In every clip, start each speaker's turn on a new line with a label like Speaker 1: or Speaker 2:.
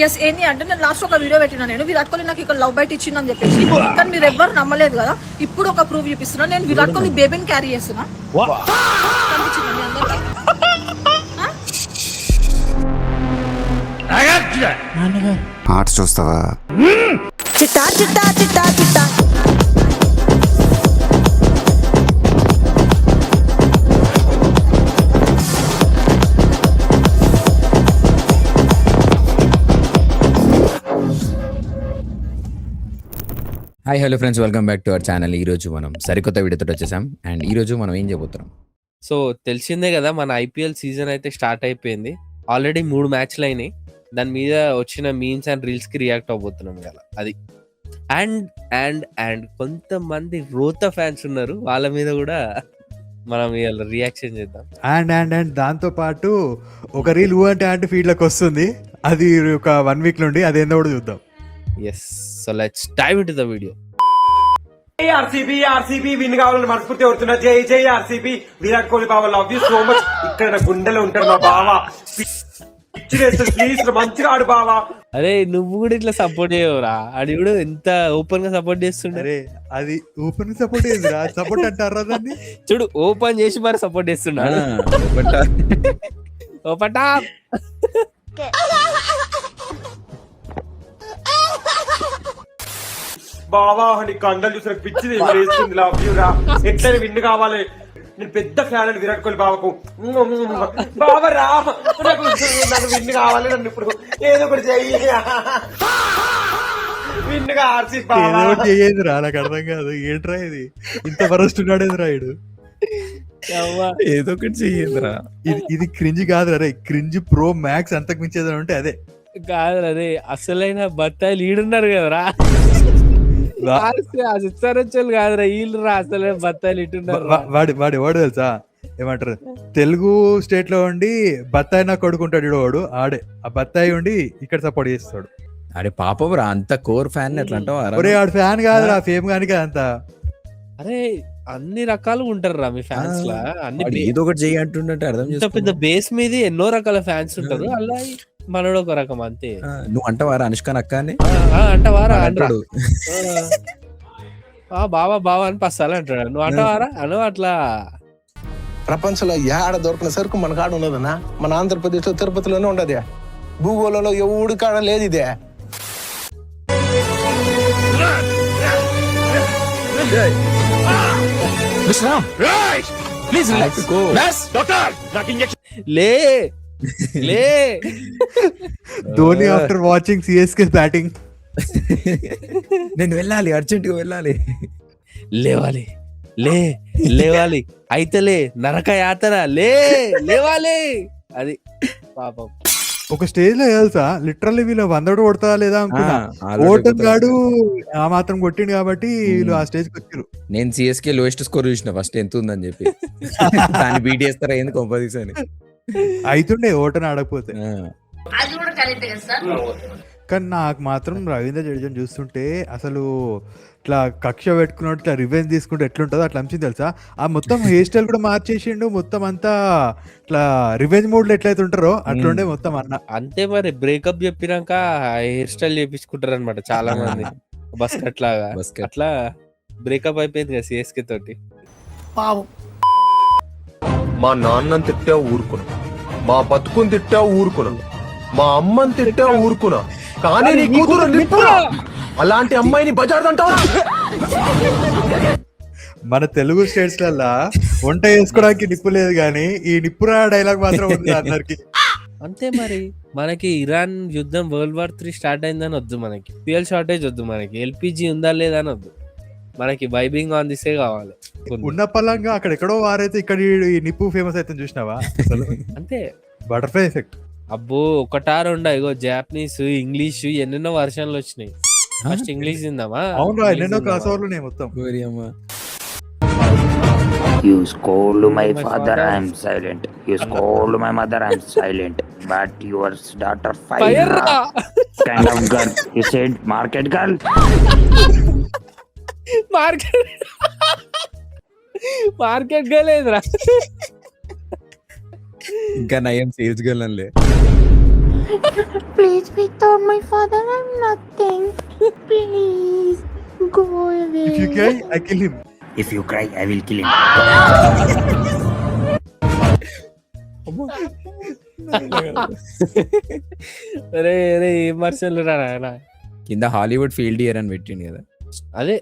Speaker 1: Yes ఏంటి అంటే నేను లాస్ట్ ఒక వీడియో పెట్టినా, నేను విరాట్ కోహ్లీ నాకు ఇక్కడ లవ్ బైట్ ఇచ్చిందని చెప్పేసి, కానీ మీరు ఎవ్వరు నమ్మలేదు కదా. ఇప్పుడు ఒక ప్రూఫ్ చూపిస్తున్నా, నేను విరాట్ కోహ్లీ బేబీని క్యారీ చేస్తున్నా. కనిపించిందండి అందరికీ?
Speaker 2: ఆర్ట్స్ చూస్తావా?
Speaker 3: చిట్టా చిట్టా చిట్టా చిట్టా
Speaker 4: hi hello friends, welcome back to our channel. ఈరోజు మనం సరికొత్త వీడియోతో వచ్చేసాం. అండ్ ఈరోజు మనం ఏం చేయబోతున్నాం?
Speaker 5: సో తెలిసిందే కదా, మన ఐపీఎల్ సీజన్ అయితే స్టార్ట్ అయిపోయింది. ఆల్రెడీ 3 మ్యాచ్లు అయినాయి. దాని మీద వచ్చిన మీమ్స్ అండ్ రీల్స్ కి రియాక్ట్ అవబోతున్నాం కదా అది. అండ్ అండ్ అండ్ కొంతమంది రోత ఫ్యాన్స్ ఉన్నారు, వాళ్ళ మీద కూడా మనం ఇవాళ రియాక్షన్ చేద్దాం.
Speaker 6: అండ్ అండ్ అండ్ దాంతో పాటు ఒక రీల్ అంటే ఫీడ్లోకి వస్తుంది, అది ఒక 1 వీక్ నుండి, అదేందో కూడా చూద్దాం.
Speaker 5: Yes, so let's dive into the video.
Speaker 7: RCB win కావాలని మనస్ఫూర్తి అవుతున్నా. జై జై ఆర్సీబీ. విరాట్ కోహ్లీ బావ, లవ్ యూ సో మచ్. ఇక్కడ నా గుండెలో ఉంటాడు మా బావ. ప్లీజ్ మంచిగా ఆడు బావా.
Speaker 5: అరే నువ్వు కూడా ఇట్లా సపోర్ట్ చేయవురా? అది కూడా ఎంత ఓపెన్ గా సపోర్ట్ చేస్తుండే.
Speaker 6: అది ఓపెన్ సపోర్ట్ ఏందిరా? సపోర్ట్ అంటారా దాన్ని?
Speaker 5: చూడు, ఓపెన్ చేసి మరి సపోర్ట్ చేస్తున్నాడు. ఓపటా
Speaker 7: బావా నీకు కండలు చూసిన పిచ్చిది వేస్తుంది. లవ్ యూ రా. ఎట్లయినా విన్ కావాలి. నేను పెద్ద ఫ్యాన్ అండి విరాట్ కోహ్లీ బావకు. బాబా రా, నన్ను విన్ కావాలి. నన్ను ఇప్పుడు ఏదో ఒకటి చెయ్యి. విన్ ఆర్సీబీ బావా.
Speaker 6: చెయ్యేదిరా, నాకు అర్థం కాదు. ఏంట్రా ఇది? ఇంత వరస్ట్ ఉన్నాడు రాయుడు.
Speaker 4: ఏదో ఒకటి చెయ్యేదిరా.
Speaker 6: ఇది క్రింజ్ కాదు రే, క్రింజ్ ప్రో మ్యాక్స్. అంతకు మించేది ఉంటే అదే
Speaker 5: కాదు. అదే అసలైన బత్తాయిలు ఈడున్నారు కదరా. సిచ్చారొచ్చారు కాదురా, వీళ్ళు రా అసలైన బత్తాయిలు ఇటున్నారు.
Speaker 6: వాడు ఎవడు తెలుసా? ఏమంటారు, తెలుగు స్టేట్ లో ఉండి బత్తాయి నా కొడుకుంటాడు వాడు. ఆడే ఆ బత్తాయి ఉండి ఇక్కడ సపోర్ట్ చేస్తాడు.
Speaker 4: అరే పాపం రా, అంత కోర్ ఫ్యాన్ ఎట్లా అంటావు?
Speaker 6: ఒరే ఆడు ఫ్యాన్ కాదురా, ఫేమ్ గాని అంత.
Speaker 5: అరే అన్ని రకాలుగా ఉంటారు రా మీ ఫ్యాన్స్ లా. అన్ని
Speaker 4: ఏదో ఒకటి చెయ్యి అంటుంటే అర్థం
Speaker 5: ఇంత పెద్ద బేస్ మీద ఎన్నో రకాల ఫ్యాన్స్ ఉంటారు. అలా మనోడు ఒక రకం అంతే.
Speaker 4: నువ్వు అంటవారా అనుష్క అక్క అని?
Speaker 5: అంటవారా అంటాడు. బావా బావా అని పస్తాలు అంటాడు. నువ్వు అంటవారా అను? అట్లా
Speaker 8: ప్రపంచంలో ఏడ దొరికిన సరుకు మన కాడ ఉన్నదన్నా. మన ఆంధ్రప్రదేశ్ లో తిరుపతిలోనే ఉండదు. భూగోళంలో ఎవడు కాడ లేదు ఇదే.
Speaker 5: లే లే
Speaker 6: Dhoni after watching CSK batting.
Speaker 4: నేను వెళ్ళాలి, అర్జెంట్ గా వెళ్ళాలి.
Speaker 5: లేవాలి లే లేవాలి అయితేలే నరక యాతన లే లేవాలి. అది పాపం.
Speaker 6: ఒక స్టేజ్ లో తెలుసా, లిటరల్లీ వీళ్ళు 100 కొడతా లేదా అనుకున్నా. ఓటన్ గాడు ఆ మాత్రం కొట్టిండు కాబట్టి వీళ్ళు ఆ స్టేజ్ కి వచ్చారు.
Speaker 4: నేను సిఎస్కే లోయెస్ట్ స్కోర్ చూసిన ఫస్ట్ ఎంత ఉందని చెప్పి. దాన్ని బీట్ చేస్తారా ఏంది కొంపదీస్ అని
Speaker 6: అయితుండే ఓటన్ ఆడకపోతే. కానీ నాకు మాత్రం రవీంద్ర జడేజాని చూస్తుంటే అసలు ఇట్లా కక్ష పెట్టుకున్నట్టు ఇట్లా రివెంజ్ తీసుకుంటే ఎట్లుంటుందో అట్లా అనిపించింది తెలుసా. ఆ మొత్తం హెయిర్ స్టైల్ కూడా మార్చేసిండు. మొత్తం అంతా ఇట్లా రివెంజ్ మూడ్ లో ఎట్లయితే ఉంటారో అట్లుండే మొత్తం అన్న.
Speaker 5: అంతే మరి. బ్రేకప్ చెప్పినాక హెయిర్ స్టైల్ చేపించుకుంటారు అనమాట చాలా మంది. బస్ అట్లాగా అట్లా బ్రేకప్ అయిపోయింది కదా సిఎస్కే తోటి.
Speaker 9: మా నాన్నని తిట్టా ఊరుకున్నా, మా బతుకుని తిట్టా ఊరుకున్నా, మా అమ్మని తిట్టా ఊరుకున్నా, కానీ నీ కూతురు నిప్పురా. అలాంటి అమ్మాయిని బజార్దంటావా?
Speaker 6: మన తెలుగు స్టేట్స్ లల్లా వంట చేసుకోవడానికి నిప్పు లేదు, కానీ ఈ నిప్పురా డైలాగ్ మాత్రం ఉంది అందరికి.
Speaker 5: అంతే మరి. మనకి ఇరాన్ యుద్ధం World War III స్టార్ట్ అయిందని వద్దు, మనకి ఫ్యూయల్ షార్టేజ్ వద్దు, మనకి ఎల్పిజి ఉందా లేదా అని వద్దు, మనకి వైబింగ్ ఆన్ దిసే కావాలి.
Speaker 6: ఉన్న పలంగా అక్కడెక్కడో వారైతే ఇక్కడ ఈ నిప్పు ఫేమస్ అయితే చూసినావా?
Speaker 5: అంతే.
Speaker 6: Butterfly effect.
Speaker 5: అబ్బో ఒకటా రెండా? ఇగో జాపనీస్, ఇంగ్లీష్ ఎన్నెన్నో వర్షన్లు వచ్చినాయి. ఫస్ట్ ఇంగ్లీష్ తిందామా?
Speaker 6: అవును, ఎన్నెన్నో క్రాస్ ఓవర్లు మొత్తం.
Speaker 10: You scold my father, I am silent. You scold my mother, I am silent. But your daughter fire. Kind of girl. You said market girl.
Speaker 5: Market girl ఏదిరా?
Speaker 4: ఇంకా నయం సేల్స్ గర్ల్ అనిలే.
Speaker 10: Please, without my father, I'm nothing. Please, go away.
Speaker 6: If you cry, I kill him.
Speaker 10: If you cry, I will kill him.
Speaker 5: అరే అరే ఏం వర్షన్లు రా నాయనా.
Speaker 4: కింద హాలీవుడ్ ఫీల్డ్ ఇయర్ అని పెట్టిండు కదా.
Speaker 5: అదే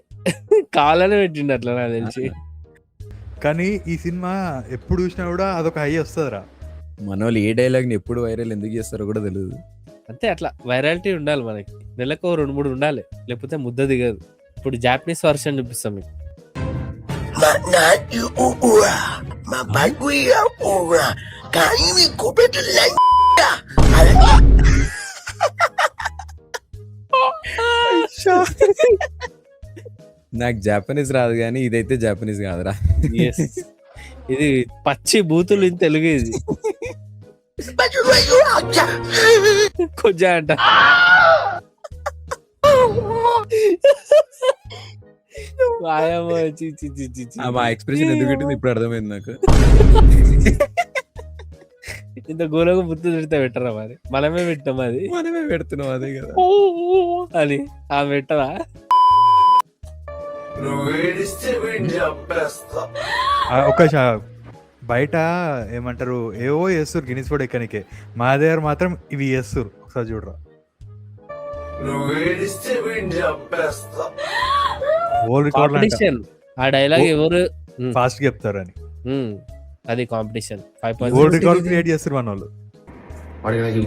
Speaker 5: కావాలనే పెట్టిండు అట్లా నాకు తెలిసి.
Speaker 6: కానీ ఈ సినిమా ఎప్పుడు చూసినా కూడా అదొక హై వస్తుందిరా.
Speaker 4: మనోళ్ళు ఏ డైలాగ్ని ఎప్పుడు వైరల్ ఎందుకు చేస్తారో కూడా తెలియదు.
Speaker 5: అంతే అట్లా వైరాలిటీ ఉండాలి మనకి. నెలకు 2-3 ఉండాలి, లేకపోతే ముద్ద దిగదు. ఇప్పుడు జాపనీస్ వర్షన్ చూపిస్తాం మీకు.
Speaker 4: నాకు జాపనీస్ రాదు కానీ ఇదైతే జాపనీస్ కాదురా.
Speaker 5: Yes. ఇది పచ్చి బూతులు ఇన్ తెలుగు. ఇది కొంచెం అంట. వాయమ్మో, చి చి చి చి చి.
Speaker 4: మా ఎక్స్ప్రెషన్ ఎందుకు పెట్టింది ఇప్పుడు అర్థమైంది నాకు.
Speaker 5: ఇంత గోలకు బుద్ధి తిడితే పెట్టరా మరి? మనమే పెట్టాం అది.
Speaker 4: మనమే పెడుతున్నాం అదే కదా
Speaker 5: అని ఆ పెట్టరా.
Speaker 6: ఒక బయట ఏమంటారు ఏవో చేస్తారు గిన్నీస్ బోర్డ్ ఎక్కనికే, మా దగ్గర మాత్రం ఇవి చేస్తారు. ఒకసారి చూడరా. World record
Speaker 5: competition. ఆ డైలాగ్ ఎవరు
Speaker 6: ఫాస్ట్ చెప్తారు అని
Speaker 5: అది కాంపిటీషన్.
Speaker 6: వరల్డ్ రికార్డ్ క్రియేట్ చేస్తారు మన వాళ్ళు.
Speaker 2: వాడికి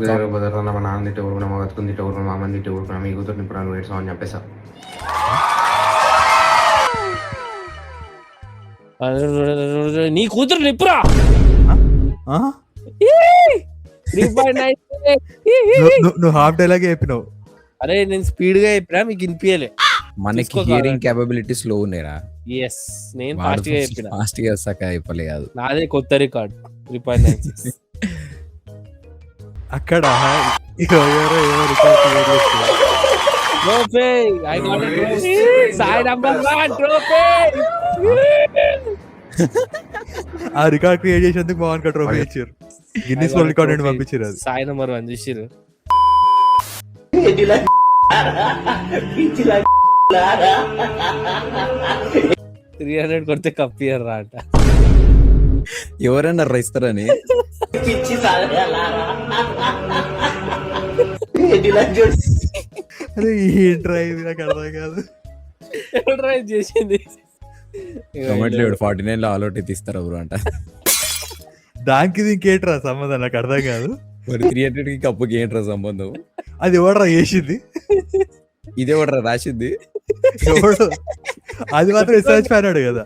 Speaker 2: మా నాన్న తిట్టే ఊరుకున్నా, మా బతుకుని తిట్టే ఊరుకున్నా, మా అమ్మని తిట్టే ఊరుకున్నా, మీ కూతురు ఇప్పుడు నువ్వు ఏడ్చావు అని చెప్పేసా.
Speaker 5: నీ కూతురు నిప్పురా.
Speaker 6: ఆ? నువ్వు హాఫ్ డైలాగ్ చెప్పినావు.
Speaker 5: అరే నేను స్పీడ్ గా చెప్పినా మీకు వినిపించలే.
Speaker 4: మనకి హియరింగ్ క్యాపబిలిటీస్ లో ఉన్నాయిరా.
Speaker 5: ఎస్, నేను ఫాస్ట్ గా చెప్పిన.
Speaker 4: ఫాస్ట్ గా వస్తాక అయిపోలే కాదు.
Speaker 5: నాదే కొత్త రికార్డ్ 3.96.
Speaker 6: అక్కడ ఎవరో రికార్డ్ క్రియేట్ చేస్తారు.
Speaker 5: Trophy! I got a trophy! Side number 1 trophy!
Speaker 6: ఆ రికార్డ్ క్రియేట్ చేసేందుకు మోహన్ కా ట్రోఫీ ఇచ్చారు. గిన్నిస్ వరల్డ్ రికార్డ్ అని పంపించారు. అది
Speaker 5: సాయి నంబర్ 1 చూసిరు. 300 కొడితే కప్ ఇయర్ రా అంట.
Speaker 4: ఎవరన్నా ఇస్తారని
Speaker 6: అరే ఏంట్రా ఇది నాకు అర్థం కాదు.
Speaker 5: ఎవరు చేసింది?
Speaker 4: కమెంట్లు 49 లో ఆల్అౌట్ అయితే ఇస్తారు ఎవరు అంట.
Speaker 6: దానికి ఇది ఇంకేంట్రా సంబంధం నాకు అర్థం కాదు.
Speaker 4: మరి 300 కి కప్పుకి ఏంట్రా సంబంధం?
Speaker 6: అది ఎవడరా చేసింది?
Speaker 4: ఇదే ఎవడరా రాసింది?
Speaker 6: ఎవడు? అది మాత్రం ఎస్ఆర్హెచ్ ఫ్యాన్ ఆడు కదా.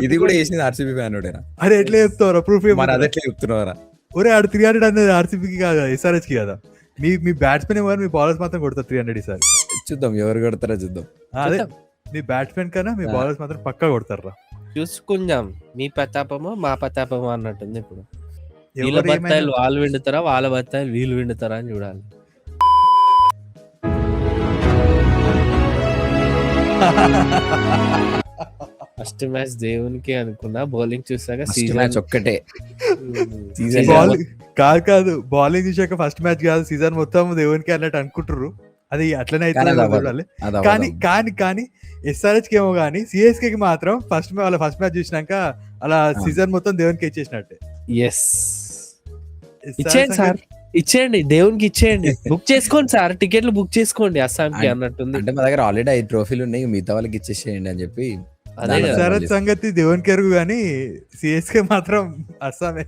Speaker 4: ఇది కూడా చేసింది ఆర్సీబీ ఫ్యాన్ ఓడేనా?
Speaker 6: అరే ఎట్లా చెప్తావరా? ప్రూఫ్
Speaker 4: మరి అదెట్లా చెప్తున్నారా?
Speaker 6: ఒరే ఆడు 300 అనేది ఆర్సీబీకి కాదు, ఎస్ఆర్హెచ్ కి కదా. మీ బ్యాట్స్మెన్ ఏమో మీ బౌలర్స్ మాత్రం కొడతారు 300 ఈసారి.
Speaker 4: చూద్దాం ఎవరు కొడతారో చూద్దాం.
Speaker 6: అదే మీ బ్యాట్స్మెన్ కన్నా మీ బౌలర్స్ మాత్రం పక్కా కొడతారా.
Speaker 5: చూసుకుందాం మీ ప్రతాపమో మా ప్రతాపమో అన్నట్టుంది. ఇప్పుడు వీళ్ళ బత్తాయిలు వాళ్ళు విండుతారా, వాళ్ళ బత్తాయిలు వీళ్ళు విండుతారా అని చూడాలి. ఫస్ట్ మ్యాచ్ దేవునికి అనుకున్నా, బౌలింగ్ చూసాక
Speaker 4: మ్యాచ్ ఒక్కటే
Speaker 6: కాదు బౌలింగ్ చూసాక ఫస్ట్ మ్యాచ్ కాదు, సీజన్ మొత్తం దేవునికి అన్నట్టు అనుకుంటారు. అది అట్లనే అయితే చూడాలి. కానీ ఎస్ఆర్హెచ్ కి ఏమో కానీ సిఎస్కే కి మాత్రం వాళ్ళ ఫస్ట్ మ్యాచ్ చూసినాక అలా సీజన్ మొత్తం దేవునికి ఇచ్చేసినట్టే.
Speaker 5: ఇచ్చేయండి సార్, ఇచ్చేయండి దేవునికి ఇచ్చేయండి. బుక్ చేసుకోండి సార్, టికెట్లు బుక్ చేసుకోండి అస్సాంకి అన్నట్టుంది.
Speaker 4: అంటే మా దగ్గర ఆల్రెడీ 5 ట్రోఫీలు ఉన్నాయి, మిగతా వాళ్ళకి ఇచ్చేసేయండి అని చెప్పి.
Speaker 6: ఎస్ఆర్హెచ్ సంగతి దేవునికి ఎరుగు కానీ సిఎస్కే మాత్రం అస్సామే.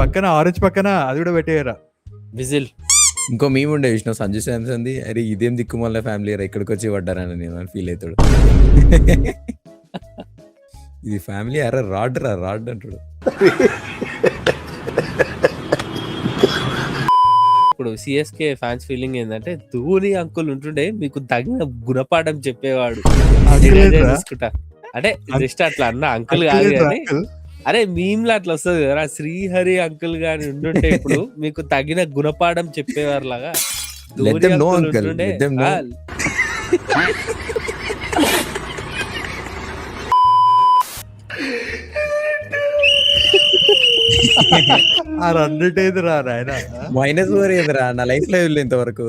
Speaker 6: పక్కన ఆరెంజ్ పక్కన అది కూడా పెట్టేయరా
Speaker 5: విజిల్.
Speaker 4: ఇంకో మేము ఉండే విష్ణు సంజు శాంసన్ ది, అరే ఇదేం దిక్కు మళ్ళీ ఫ్యామిలీ ఇక్కడికి వచ్చి పడ్డారని నేను ఫీల్ అవుతాడు. ఇది ఫ్యామిలీ అరే రాడ్ అంటాడు.
Speaker 5: ఇప్పుడు సిఎస్కే ఫ్యాన్స్ ఫీలింగ్ ఏంటంటే ధోని అంకుల్ ఉంటుండే మీకు తగిన గుణపాఠం చెప్పేవాడు తీసుకుంటా. అంటే జస్ట్ అట్లా అన్న అంకుల్ కాదు కానీ, అరే మీమ్లో అట్లా వస్తుంది కదా, శ్రీహరి అంకుల్ గాని ఉండుంటే ఇప్పుడు మీకు తగిన గుణపాఠం చెప్పేవారు లాగా ధోని అంకుల్ ఉంటుండే.
Speaker 6: ఆ రన్నట్ ఏదిరా నాయన.
Speaker 4: -4 ఏందిరా నా లైఫ్ లో వెళ్ళి ఇంతవరకు.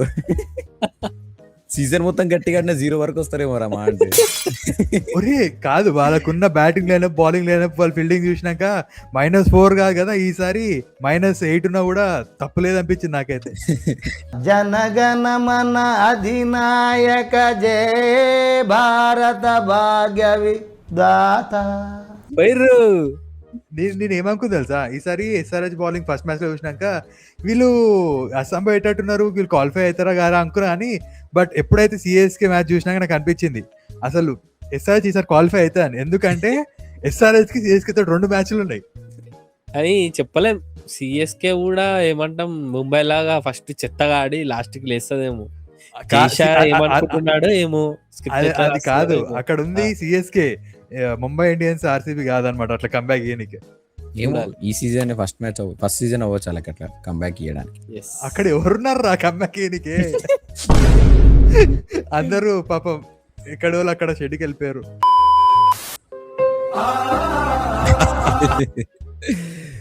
Speaker 4: సీజన్ మొత్తం గట్టిగా 0 వరకు వస్తారేమో రా మా అంటే.
Speaker 6: ఒరే కాదు, వాళ్ళకున్న బ్యాటింగ్ లైనప్, బౌలింగ్ లైనప్, వాళ్ళ ఫీల్డింగ్ చూసినాక -4 కాదు కదా, ఈసారి -8 ఉన్నా కూడా తప్పులేదు అనిపించింది నాకైతే.
Speaker 3: జనగణమన అధినాయక జయ భారత భాగ్య విధాత.
Speaker 6: నేను ఏమనుకో తెలుసా, ఈసారి ఎస్ఆర్హెచ్ బౌలింగ్ ఫస్ట్ మ్యాచ్ లో చూసినాక వీళ్ళు అస్సాం పోయేటట్టున్నారు, వీళ్ళు క్వాలిఫై అవుతారా గారా అనుకున్నా అని. బట్ ఎప్పుడైతే సిఎస్కే మ్యాచ్ చూసినాక నాకు అనిపించింది అసలు ఎస్ఆర్హెచ్ ఈసారి క్వాలిఫై అవుతాను. ఎందుకంటే ఎస్ఆర్హెచ్ కి సిఎస్కే తో 2 మ్యాచ్లు ఉన్నాయి
Speaker 5: అని చెప్పలేం. సిఎస్కే కూడా ఏమంటాం, ముంబై లాగా ఫస్ట్ చెత్తగా ఆడి లాస్ట్ కి లేస్తదేమో. ఏమనుకుంటున్నాడు ఏమో.
Speaker 6: అది కాదు, అక్కడ ఉంది సిఎస్కే, ముంబై ఇండియన్స్ ఆర్సీబీ కాదనమాట అట్లా కంబ్యాక్ చేయడానికి.
Speaker 4: ఏమో ఈ సీజన్ ఫస్ట్ సీజన్ అవ్వచ్చు వాళ్ళకి అట్లా కంబ్యాక్ చేయడానికి.
Speaker 6: అక్కడ ఎవరున్నారు రా కంబ్యాక్ చేయడానికి? అందరూ పాపం ఎక్కడ వాళ్ళు అక్కడ షెడ్కి వెళ్ళిపోయారు.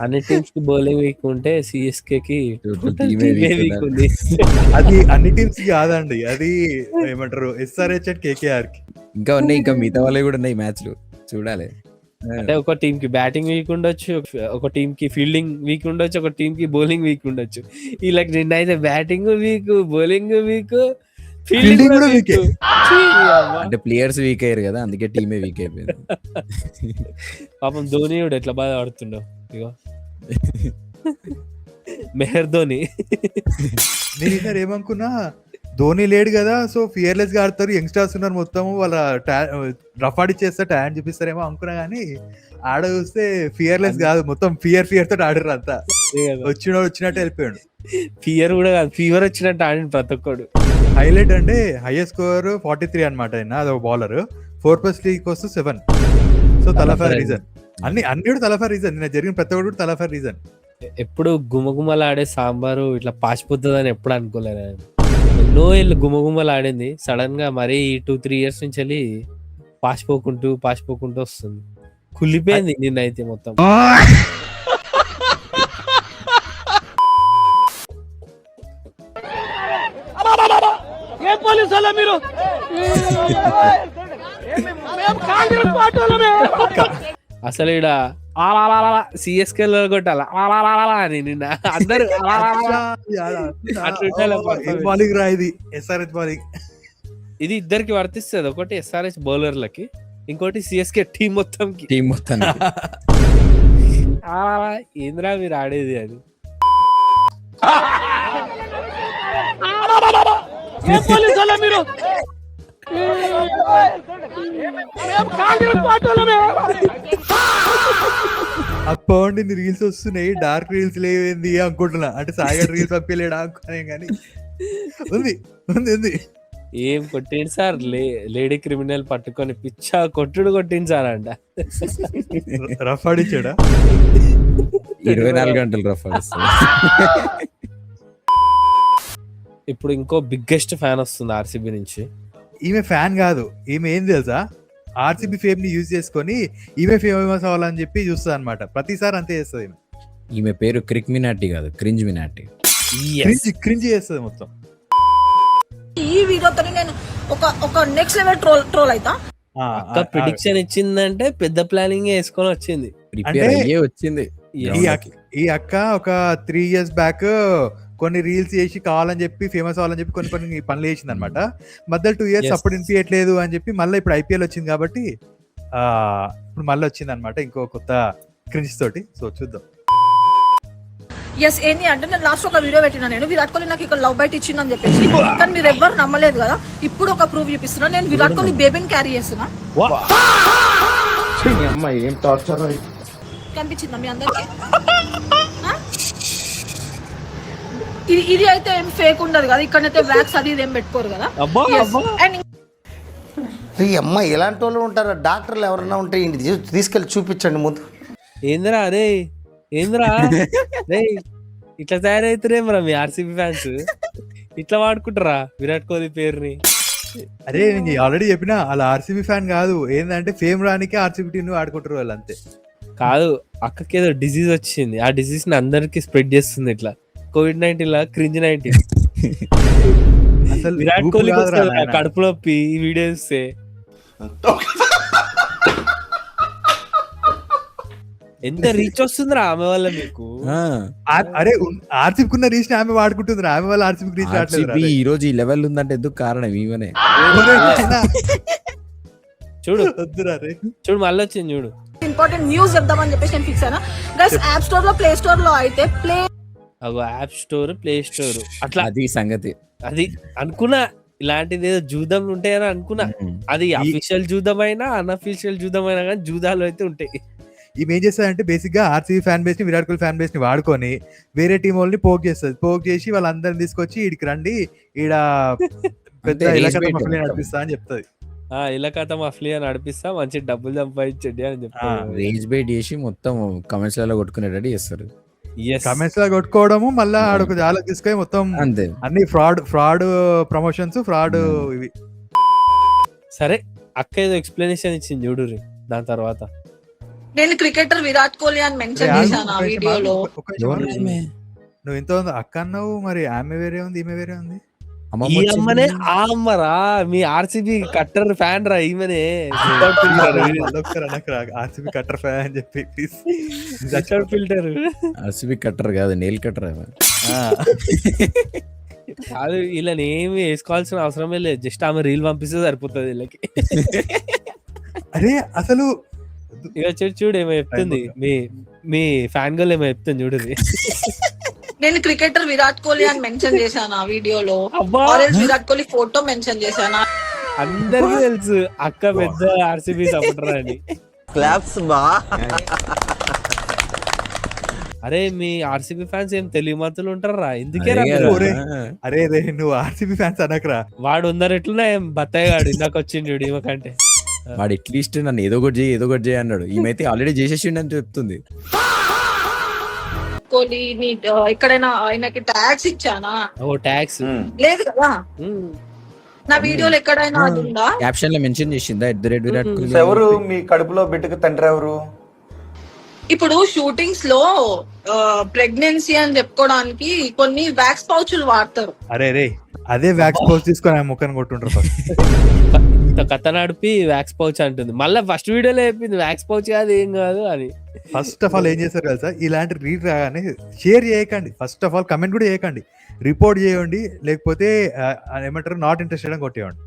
Speaker 5: అన్ని టీమ్స్ కి బౌలింగ్ వీక్ ఉంటే సిఎస్కే కి వీక్ ఉంది.
Speaker 6: అది అన్ని టీమ్స్ కి కాదండి, అది ఏమంటారు ఎస్ఆర్హెచ్ అండ్ కేకేఆర్ కి.
Speaker 4: ఇంకా ఉన్నాయి, ఇంకా మిగతా వాళ్ళవి కూడా ఉన్నాయి మ్యాచ్లు చూడాలి.
Speaker 5: అంటే ఒక టీమ్ కి బ్యాటింగ్ వీక్ ఉండొచ్చు, ఒక టీమ్ కి ఫీల్డింగ్ వీక్ ఉండొచ్చు, ఒక టీమ్ కి బౌలింగ్ వీక్ ఉండొచ్చు. వీళ్ళకి నిన్న అయితే batting week, bowling week, fielding కూడా వీక్.
Speaker 4: అంటే ప్లేయర్స్ వీక్ అయ్యారు కదా, అందుకే టీమే వీక్ అయిపోయింది.
Speaker 5: పాపం ధోని కూడా ఎట్లా బాధపడుతుండో. ఇగో మెహర్ ధోని.
Speaker 6: నేను ఈసారి ఏమనుకున్నా, ధోని లేడు కదా, సో ఫియర్లెస్ గా ఆడతారు, యంగ్స్టర్స్ ఉన్నారు మొత్తం, వాళ్ళ రఫ్ ఆడిచ్చేస్తారు, టాలెంట్ చూపిస్తారేమో అనుకున్నా కానీ ఆడ చూస్తే ఫియర్లెస్ కాదు, మొత్తం ఫియర్ తోటి ఆడారు అంతా. వచ్చినట్టు వెళ్ళిపోయాడు.
Speaker 5: ఫియర్ కూడా కాదు, ఫీవర్ వచ్చినట్టు ఆడింది ప్రతి ఒక్కడు.
Speaker 6: హైలైట్ అంటే హైయెస్ట్ స్కోర్ 43 అనమాట. ఆయన అదొక బౌలర్. 4+3 = 7. సో తలఫర్ రీజన్, అన్ని కూడా తలఫర్ రీజన్, నిన్న జరిగిన ప్రతి ఒక్కటి కూడా తలఫర్ రీజన్.
Speaker 5: ఎప్పుడు గుమగుమలాడే సాంబారు ఇట్లా పాసిపోతుందని ఎప్పుడు అనుకోలేదు. ఎన్నో ఏళ్ళు గుమగుమలు ఆడింది, సడన్ గా మరీ 2-3 ఇయర్స్ నుంచి వెళ్ళి పాసిపోకుంటూ వస్తుంది. కుళ్ళిపోయింది నిన్నైతే మొత్తం. అసలు ఈడ సిఎస్కే కొట్టాల అని నిన్న అందరు
Speaker 6: బౌలింగ్ రా, ఇది ఎస్ఆర్హెచ్ బౌలింగ్.
Speaker 5: ఇది ఇద్దరికి వర్తిస్తుంది, ఒకటి ఎస్ఆర్హెచ్ బౌలర్లకి, ఇంకోటి సిఎస్కే టీం మొత్తం. ఏంద్రా మీరు ఆడేది అది.
Speaker 6: అప్పటి రీల్స్ వస్తున్నాయి, డార్క్ రీల్స్ లేవేంది అనుకుంటున్నా, అంటే సాగర్ రీల్స్ పంపించలేడా అనుకునే కానీ ఉంది.
Speaker 5: ఏం కొట్టింది సార్, లేడీ క్రిమినల్ పట్టుకొని పిచ్చా కొట్టింది సార్ అంట.
Speaker 6: రఫ్ ఆడిచ్చాడా?
Speaker 4: 24 గంటలు రఫ్ ఆడిస్తాడు.
Speaker 5: ఇప్పుడు ఇంకో బిగ్గెస్ట్ ఫ్యాన్ వస్తుంది ఆర్సీబీ నుంచి.
Speaker 6: ఈమె ఫ్యాన్ కాదు, ఈమె ఏం తెలుసా, ఆర్సీబీ ఫేమ్ ని యూజ్ చేసుకొని ఈమె ఫేమస్ అవ్వాలని చెప్పి చూస్తుంది అనమాట. ప్రతిసారి అంతే చేస్తుంది
Speaker 4: ఈమె పేరు క్రిక్ మినాటి కాదు, క్రింజ్ మినాటి.
Speaker 6: క్రింజ్ చేస్తుంది మొత్తం.
Speaker 1: ఈ వీడియోతో నేను ఒక నెక్స్ట్ లెవెల్ ట్రోల్ అయితా.
Speaker 5: ప్రిడిక్షన్ ఇచ్చిందంటే పెద్ద ప్లానింగ్ వేసుకొని వచ్చింది,
Speaker 4: వచ్చింది.
Speaker 6: ఈ అక్క ఒక 3 years బ్యాక్ కొన్ని రీల్స్ చేసి కావాలని చెప్పి ఫేమస్ అవ్వాలని చెప్పి కొన్ని పనులు చేసింది అనమాట. మధ్యలో 2 years అప్పుడు వినిపించట్లేదు అని చెప్పి మళ్ళీ ఇప్పుడు ఐపీఎల్ వచ్చింది కాబట్టి ఇప్పుడు మళ్ళీ వచ్చింది అనమాట ఇంకో కొత్త క్రింజ్ తోటి. సో చూద్దాం.
Speaker 1: ఎస్ ఏంటి అంటే నేను లాస్ట్ ఒక వీడియో పెట్టినా, నేను విరాట్ కోహ్లీ నాకు ఇక్కడ లవ్ బైట్ ఇచ్చిందని చెప్పేసి, కానీ మీరు ఎవ్వరు నమ్మలేదు కదా. ఇప్పుడు ఒక ప్రూఫ్ చూపిస్తున్నా, నేను విరాట్ కోహ్లీ బేబీని క్యారీ చేస్తున్నా. కనిపించిందా మీ అందరికి? ఇది అయితే ఏం ఫేక్ ఉండదు కదా, ఇక్కడైతే వ్యాక్స్ అది ఇదేం పెట్టుకోరు కదా.
Speaker 3: అమ్మ ఎలాంటి వాళ్ళు ఉంటారా? డాక్టర్లు ఎవరైనా ఉంటే తీసుకెళ్ళి చూపించండి ముందు.
Speaker 5: ఏంద్రా అరే, ఏంద్రా ఇట్లా తయారైతురేమరా మీ ఆర్సీబీ ఫ్యాన్స్, ఇట్లా వాడుకుంటారా విరాట్ కోహ్లీ పేరుని?
Speaker 6: అరే నేను ఆల్రెడీ చెప్పినా, అలా ఆర్సీబీ ఫ్యాన్ కాదు, ఏంటంటే ఫేమ్ రానికి ఆర్సీబీ టీం ఆడుకుంటారు వాళ్ళు అంతే.
Speaker 5: కాదు, అక్కకి ఏదో డిసీజ్ వచ్చింది, ఆ డిసీజ్ ని అందరికి స్ప్రెడ్ చేస్తుంది ఇట్లా. COVID-19 లా క్రింజ్ 19.
Speaker 6: అసలు
Speaker 5: విరాట్
Speaker 6: ఊపు
Speaker 5: కోహ్లీకి
Speaker 6: కాదురా
Speaker 5: వస్తుంది
Speaker 6: నాయనా.
Speaker 5: కడుపు నొప్పి ఈ వీడియో చూస్తే. ఎంత రీచ్ వస్తుందిరా ఆమె వల్ల మీకు.
Speaker 6: అరే ఆర్సీబీ కున్న రీచ్ ఆమె వాడుకుంటుంది, ఆమె వల్ల ఆర్సీబీ రీచ్ రావట్లేదు.
Speaker 4: ఈ రోజు ఈ లెవెల్ ఉందంటే ఎందుకు కారణం ఈమెనే.
Speaker 5: చూడు
Speaker 6: వద్దురా రే.
Speaker 5: చూడు మళ్ళీ వచ్చింది చూడు.
Speaker 1: ఇంపార్టెంట్ న్యూస్ చెప్దామని చెప్పేసి నేను ఫిక్స్ అయినా గైస్. యాప్ స్టోర్ లో, ప్లే స్టోర్ లో అయితే
Speaker 5: అగో యాప్ స్టోర్, ప్లే స్టోర్ అట్లా
Speaker 4: అది సంగతి.
Speaker 5: అది అనుకున్నా, ఇలాంటిది ఏదో జూదంలు ఉంటాయని అనుకున్నా. అది అఫీషియల్ జూదమైనా అన్అఫీషియల్ జూదమైనా కానీ జూదాలు అయితే ఉంటాయి.
Speaker 6: ఈమె ఏం చేస్తారంటే బేసిక్ గా ఆర్సీబీ ఫ్యాన్ బేస్ ని, విరాట్ కోహ్లీ ఫ్యాన్ బేస్ ని వాడుకొని వేరే టీం వాళ్ళని పోక్ చేస్తుంది. పోక్ చేసి వాళ్ళందరిని తీసుకొచ్చి ఈడికి రండి, ఈడ పెద్ద ఇలాఖా మఫ్లీ నడిపిస్తా అని చెప్తుంది.
Speaker 5: ఇలా కథ మఫ్లీ అని నడిపిస్తా, మంచి డబ్బులు సంపాదించండి అని చెప్తారు.
Speaker 4: రేజ్ బైట్ చేసి మొత్తం కమెంట్స్ లలో కొట్టుకునేటట్టు చేస్తారు.
Speaker 6: కమెంట్స్ లో కొట్టుకోవడము, మళ్ళా ఆడొక జాల తీసుకొని మొత్తం
Speaker 4: అంతే.
Speaker 6: అన్ని ఫ్రాడ్ ప్రమోషన్స్, ఫ్రాడ్ ఇవి.
Speaker 5: సరే అక్క ఏదో ఎక్స్ప్లెనేషన్ ఇచ్చింది చూడు రే. దాని తర్వాత
Speaker 1: నేను క్రికెటర్ విరాట్ కోహ్లీ అని మెన్షన్ చేశాను ఆ వీడియోలో.
Speaker 6: నువ్వు ఎంత అక్క అన్నావు, మరి ఆమె వేరే ఉంది, ఈమె వేరే ఉంది.
Speaker 5: ఈ అమ్మనే ఆ అమ్మరా, మీ ఆర్సీబీ కట్టర్ ఫ్యాన్ రా ఈమెనే.
Speaker 6: ఆర్సీబీ కట్టర్ ఫ్యాన్ అని చెప్పి ప్లీజ్.
Speaker 5: ఫిల్టర్
Speaker 4: ఆర్సీబీ కట్టర్ కాదు, నెయిల్ కట్టర్.
Speaker 5: కాదు, వీళ్ళని ఏమి వేసుకోవాల్సిన అవసరమే లేదు, జస్ట్ ఆమె రీల్ పంపిస్తే సరిపోతుంది వీళ్ళకి.
Speaker 6: అరే అసలు
Speaker 5: ఇక చూడు ఏమో చెప్తుంది, మీ ఫ్యాన్ గర్ల్ ఏమో చెప్తుంది చూడు.
Speaker 1: నేను క్రికెటర్ విరాట్ కోహ్లీ అని మెన్షన్ చేశాను ఆ వీడియోలో. విరాట్ కోహ్లీ ఫోటో మెన్షన్ చేశాను.
Speaker 5: అందరికీ తెలుసు అక్క పెద్ద ఆర్సీబీ సపోర్టర్ అని.
Speaker 9: క్లాప్స్ బా.
Speaker 5: అరే మీ ఆర్సీబీ ఫ్యాన్స్ ఏం తెలివి మంతులు ఉంటారా? ఎందుకే
Speaker 6: అరే రే నువ్వు ఆర్సీబీ ఫ్యాన్స్ అనకరా.
Speaker 5: వాడు ఉందరెట్లున్నా ఏం బత్తాయిగాడు ఇందాక వచ్చింది చూడు ఈమె కంటే.
Speaker 4: వాడు అట్లీస్ట్ నన్ను ఏదో ఒకటి చేయి అన్నాడు. ఈమైతే ఆల్రెడీ చేసేసిండు అని చెప్తుంది.
Speaker 1: కోహ్లీని ఎక్కడైనా ఆయనకి ట్యాగ్స్ ఇచ్చానా?
Speaker 5: ఓ ట్యాగ్స్
Speaker 1: లేదు కదా నా వీడియోలో ఎక్కడైనా అది ఉందా?
Speaker 4: క్యాప్షన్ లో మెన్షన్ చేసిందా విరాట్ కోహ్లీ?
Speaker 8: ఎవరు మీ కడుపులో బిడ్డకు తండ్రి ఎవరు?
Speaker 1: ఇప్పుడు షూటింగ్స్ లో ప్రెగ్నెన్సీ అని చెప్పుకోవడానికి కొన్ని వ్యాక్స్ పౌచులు వాడతారు.
Speaker 6: అరే రే అదే వ్యాక్స్ పౌచ్ తీసుకొని ఆ ముఖాన్ని కొట్టుంటారు.
Speaker 5: కథ నడిపి వ్యాక్స్ పౌచ్ అంటుంది. మళ్ళీ ఫస్ట్ వీడియోలో చెప్పింది వ్యాక్స్ పౌచ్ కాదు ఏం కాదు అని.
Speaker 6: ఫస్ట్ ఆఫ్ ఆల్ ఏం చేస్తారు తెలుసా, ఇలాంటి రీడ్ రాగానే షేర్ చేయకండి. ఫస్ట్ ఆఫ్ ఆల్ కమెంట్ కూడా చేయకండి, రిపోర్ట్ చేయండి. లేకపోతే ఏమంటారు నాట్ ఇంట్రెస్టెడ్ అని కొట్టేయండి.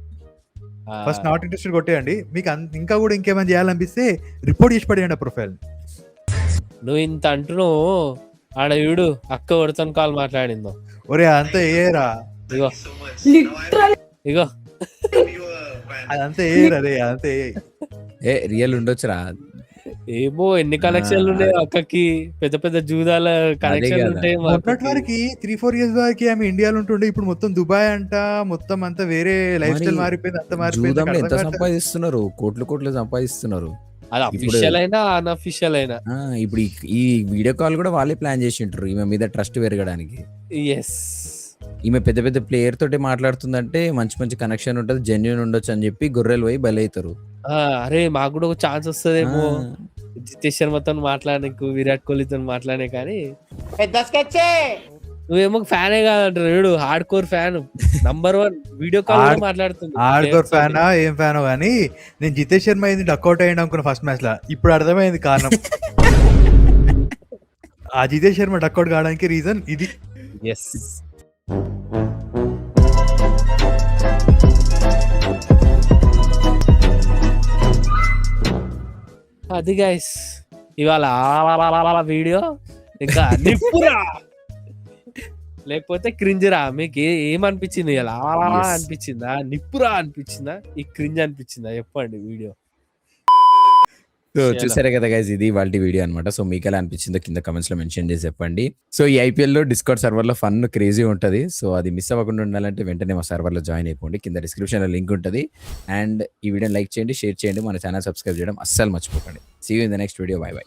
Speaker 6: ఫస్ట్ నాట్ ఇంట్రెస్టెడ్ కొట్టేయండి. మీకు ఇంకా కూడా ఇంకేమైనా చేయాలనిపిస్తే రిపోర్ట్ చేసి పడేయండి ఆ ప్రొఫైల్.
Speaker 5: నువ్వు ఇంత అంటున్నావు, ఆడ వీడు అక్క ఒడితోని కాల్ మాట్లాడిందో.
Speaker 6: ఒరే అంతా ఏరా,
Speaker 5: ఇగో ఇగో
Speaker 6: అదంతా ఏరా రే, అదంతా
Speaker 4: ఏ రియల్ ఉండొచ్చురా.
Speaker 5: ఏమో ఎన్ని కనెక్షన్లు ఉన్నాయి అక్కకి, పెద్ద పెద్ద జూదాల కనెక్షన్లు ఉంటాయి.
Speaker 6: మొన్నటి వరకు 3-4 years వరకు ఆమె ఇండియాలో ఉంటుండే, ఇప్పుడు మొత్తం దుబాయ్ అంట, మొత్తం అంతా వేరే లైఫ్ స్టైల్ మారిపోయింది, అంత మారిపోయింది.
Speaker 4: ఎంత సంపాదిస్తున్నారు, కోట్లు సంపాదిస్తున్నారు.
Speaker 5: అది అఫీషియల్ అయినా అన్అఫీషియల్ అయినా.
Speaker 4: ఇప్పుడు ఈ వీడియో కాల్ కూడా వాళ్ళే ప్లాన్ చేసి ఉంటారు ఈమె మీద ట్రస్ట్ పెరగడానికి. ఈమె పెద్ద పెద్ద ప్లేయర్ తోటి మాట్లాడుతుందంటే మంచి కనెక్షన్ ఉంటుంది, జెన్యున్ ఉండొచ్చు అని చెప్పి గొర్రెలు పోయి బలవుతారు.
Speaker 5: అరే మాకు కూడా ఒక ఛాన్స్ వస్తుందేమో జితేష్ శర్మతో మాట్లాడడానికి, విరాట్ కోహ్లీతో మాట్లాడే. కానీ నువ్వేమో ఫ్యానే కాదంటారు వీడు, hard core fan #1 video call మాట్లాడుతుంది.
Speaker 6: హార్డ్ కోర్ ఫ్యానా ఏం ఫ్యానో కానీ నేను జితేష్ శర్మ అయింది డక్అౌట్ అయ్యింది అనుకున్న ఫస్ట్ మ్యాచ్ లా. ఇప్పుడు అర్థమైంది కారణం. ఆ జితేష్ శర్మ డక్అౌట్ కావడానికి రీజన్ ఇది.
Speaker 5: అది గైస్ ఇవాళ వీడియో. ఇంకా నిప్పురా లేకపోతే క్రింజ్రా? మీకు ఏమనిపించింది? ఇలా అనిపించిందా, నిప్పురా అనిపించిందా, ఈ క్రింజ్ అనిపించిందా? చెప్పండి వీడియో.
Speaker 4: సో చూసారే కదా గైస్, ఇది వాళ్ళ వీడియో అనమాట. సో మీకు ఎలా అనిపించిందో కింద కమెంట్స్ లో మెన్షన్ చేసి చెప్పండి. సో ఈ IPL లో డిస్కౌంట్ సర్వర్ లో ఫన్ క్రేజీ ఉంటుంది. సో అది మిస్ అవ్వకుండా ఉండాలంటే వెంటనే మా సర్వర్ లో జాయిన్ అయిపోండి. కింద డిస్క్రిప్షన్ లో లింక్ ఉంటుంది. అండ్ ఈ వీడియో లైక్ చేయండి, షేర్ చేయండి, మన ఛానల్ సబ్స్క్రైబ్ చేయడం అస్సలు మర్చిపోకండి. See you in the next video. Bye by.